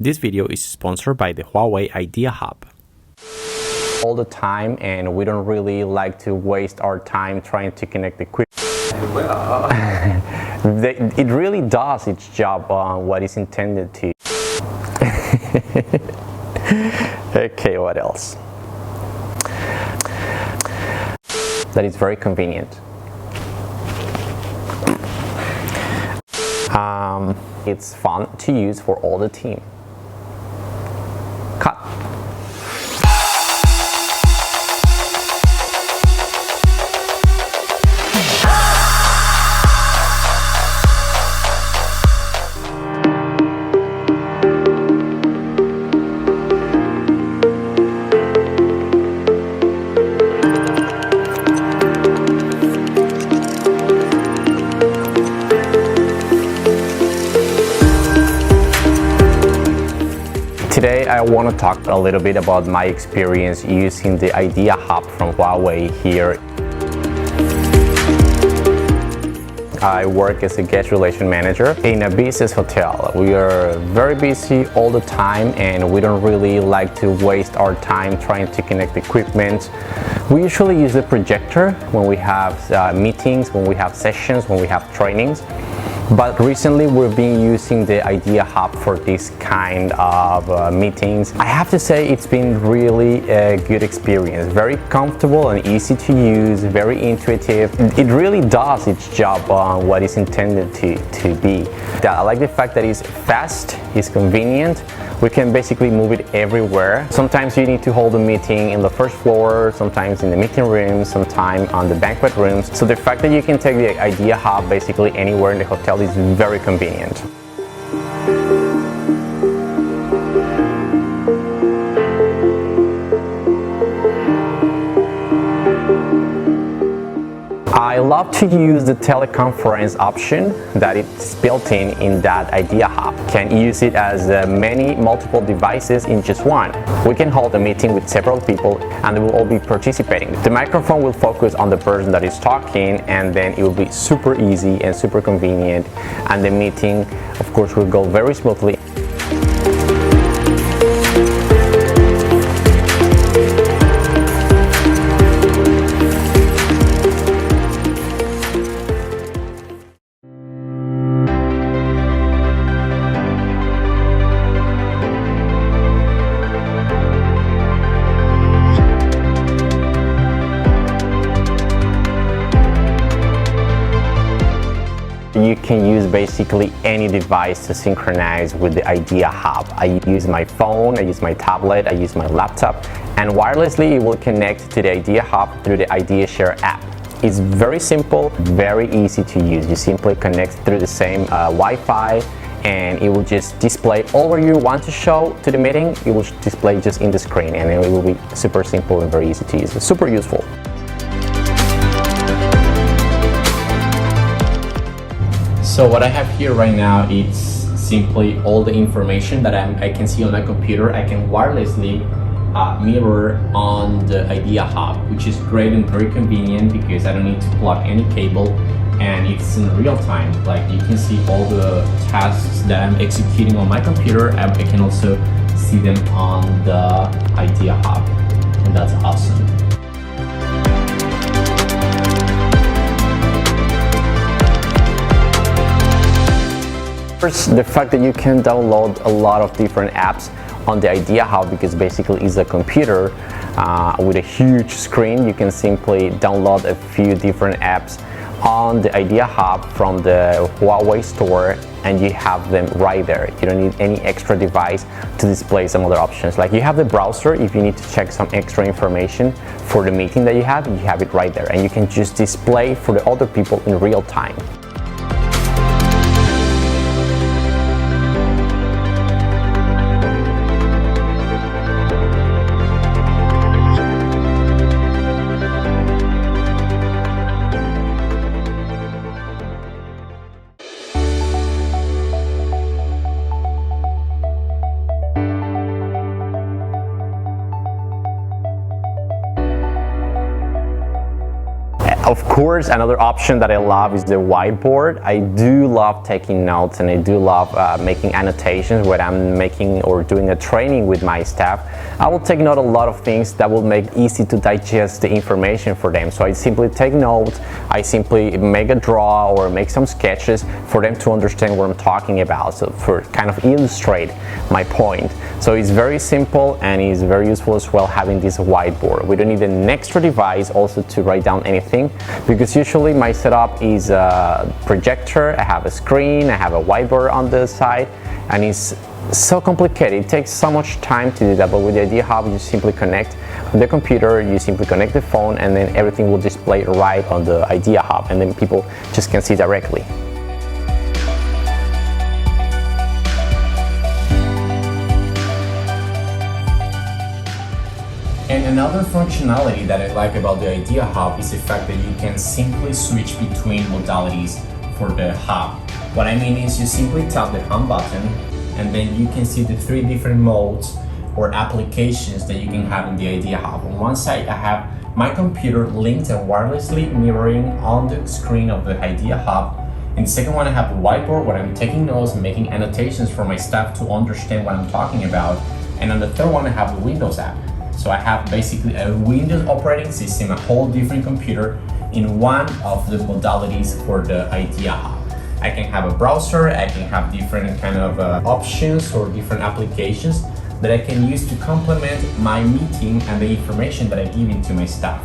This video is sponsored by the HUAWEI IdeaHub. All the time, and we don't really like to waste our time trying to connect the equipment. It really does its job on what is intended to. Okay, what else? That is very convenient. It's fun to use for all the team. Cut. Today I want to talk a little bit about my experience using the IdeaHub from HUAWEI here. I work as a guest relation manager in a business hotel. We are very busy all the time, and we don't really like to waste our time trying to connect equipment. We usually use the projector when we have meetings, when we have sessions, when we have trainings. But recently we've been using the IdeaHub for this kind of meetings. I have to say it's been really a good experience. Very comfortable and easy to use, very intuitive. It really does its job on what it's intended to be. I like the fact that it's fast, it's convenient. We can basically move it everywhere. Sometimes you need to hold a meeting in the first floor, sometimes in the meeting room, sometimes on the banquet rooms. So the fact that you can take the IdeaHub basically anywhere in the hotel is very convenient. I love to use the teleconference option that is built in that IdeaHub. Can use it as multiple devices in just one. We can hold a meeting with several people and they will all be participating. The microphone will focus on the person that is talking, and then it will be super easy and super convenient, and the meeting of course will go very smoothly. You can use basically any device to synchronize with the IdeaHub. I use my phone, I use my tablet, I use my laptop, and wirelessly it will connect to the IdeaHub through the IdeaShare app. It's very simple, very easy to use. You simply connect through the same Wi-Fi, and it will just display all what you want to show to the meeting. It will display just in the screen, and it will be super simple and very easy to use. It's super useful. So what I have here right now is simply all the information that I can see on my computer. I can wirelessly mirror on the IdeaHub, which is great and very convenient because I don't need to plug any cable, and it's in real time. Like, you can see all the tasks that I'm executing on my computer, and I can also see them on the IdeaHub, and that's awesome. First, the fact that you can download a lot of different apps on the IdeaHub, because basically it's a computer with a huge screen. You can simply download a few different apps on the IdeaHub from the HUAWEI store, and you have them right there. You don't need any extra device to display some other options. Like, you have the browser if you need to check some extra information for the meeting that you have it right there, and you can just display for the other people in real time. Of course, another option that I love is the whiteboard. I do love taking notes and I do love making annotations when I'm making or doing a training with my staff. I will take note of a lot of things that will make easy to digest the information for them. So I simply take notes, I simply make a draw or make some sketches for them to understand what I'm talking about, so for kind of illustrate my point. So it's very simple and it's very useful as well having this whiteboard. We don't need an extra device also to write down anything, because usually my setup is a projector, I have a screen, I have a whiteboard on the side, and it's so complicated. It takes so much time to do that, but with the IdeaHub you simply connect the computer, you simply connect the phone, and then everything will display right on the IdeaHub, and then people just can see directly. And another functionality that I like about the IdeaHub is the fact that you can simply switch between modalities for the hub. What I mean is you simply tap the home button and then you can see the 3 different modes or applications that you can have in the IdeaHub. On one side I have my computer linked and wirelessly mirroring on the screen of the IdeaHub. In the second one I have the whiteboard where I'm taking notes and making annotations for my staff to understand what I'm talking about. And on the third one I have the Windows app. So I have basically a Windows operating system, a whole different computer in one of the modalities for the IdeaHub. I can have a browser, I can have different kind of options or different applications that I can use to complement my meeting and the information that I give into my staff.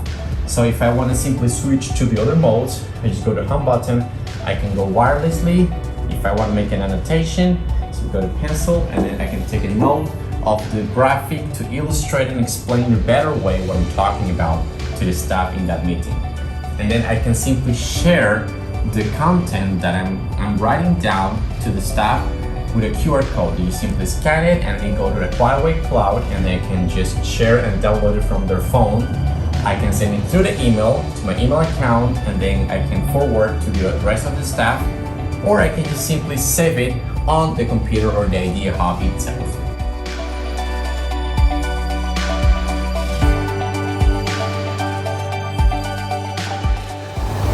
So if I want to simply switch to the other modes, I just go to home button, I can go wirelessly. If I want to make an annotation, so go to pencil and then I can take a note of the graphic to illustrate and explain the better way what I'm talking about to the staff in that meeting. And then I can simply share the content that I'm writing down to the staff with a QR code. You simply scan it and then go to the HUAWEI cloud and they can just share and download it from their phone. I can send it through the email to my email account and then I can forward to the rest of the staff, or I can just simply save it on the computer or the IdeaHub itself.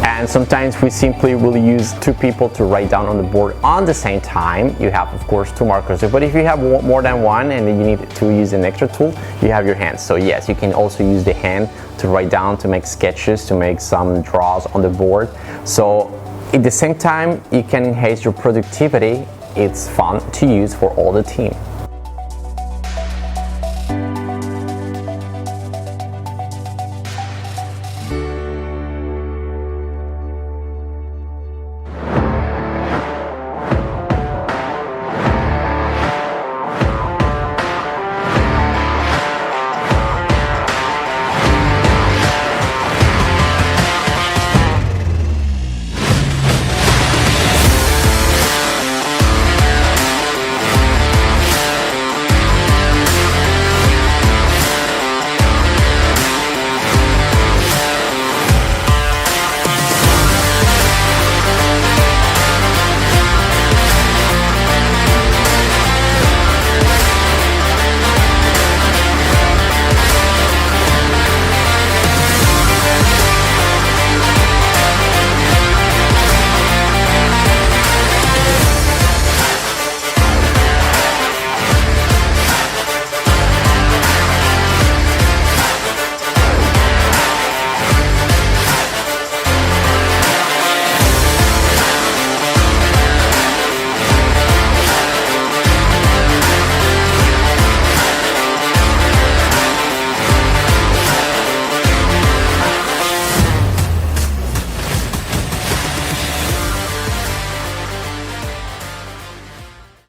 And sometimes we simply will use 2 people to write down on the board on the same time. You have, of course, 2 markers, but if you have more than one and then you need to use an extra tool, you have your hands. So yes, you can also use the hand to write down, to make sketches, to make some draws on the board. So at the same time, you can enhance your productivity. It's fun to use for all the team.